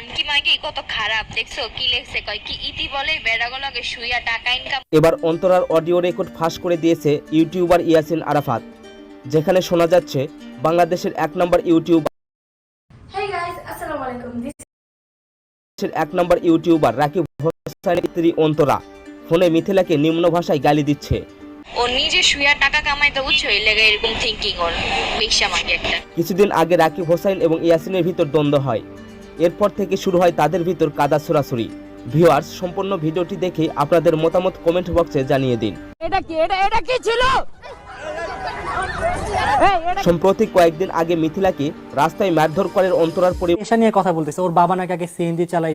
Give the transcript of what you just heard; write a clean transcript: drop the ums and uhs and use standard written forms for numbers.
জানকি মাগি কত খারাপ দেখছো কি লেখছে কয় কি ইতি বলে বেড়াগুলোকে শুইয়া টাকা ইনকাম। এবার অন্তরার অডিও রেকর্ড ফাঁস করে দিয়েছে ইউটিউবার ইয়াসিন আরাফাত, যেখানে শোনা যাচ্ছে বাংলাদেশের 1 নম্বর ইউটিউবার রাকিব হোসাইনের স্ত্রী অন্তরা ফোনে মিথিলাকে নিম্ন ভাষায় গালি দিচ্ছে। ও নিজে শুইয়া টাকা কামাইতে বুঝছো এই লেগে এরকম থিঙ্কিং ওর বেশ্যা মাগি একটা। কিছুদিন আগে রাকিব হোসাইন এবং ইয়াসিনের ভিতর দ্বন্দ্ব হয়, এরপর থেকে শুরু হয় তাদের ভিতর কাদা ছোড়াছুড়ি। ভিউয়ার্স, সম্পূর্ণ ভিডিওটি দেখে আপনাদের মতামত কমেন্ট বক্সে জানিয়ে দিন। এটা কি ছিল? সম্প্রতি কয়েকদিন আগে মিথিলাকে রাস্তায় মারধর করেন অন্তরার পরিবার। পেশা নিয়ে কথা বলতেছে, ওর বাবা নাকি আগে সিএনজি চালাই,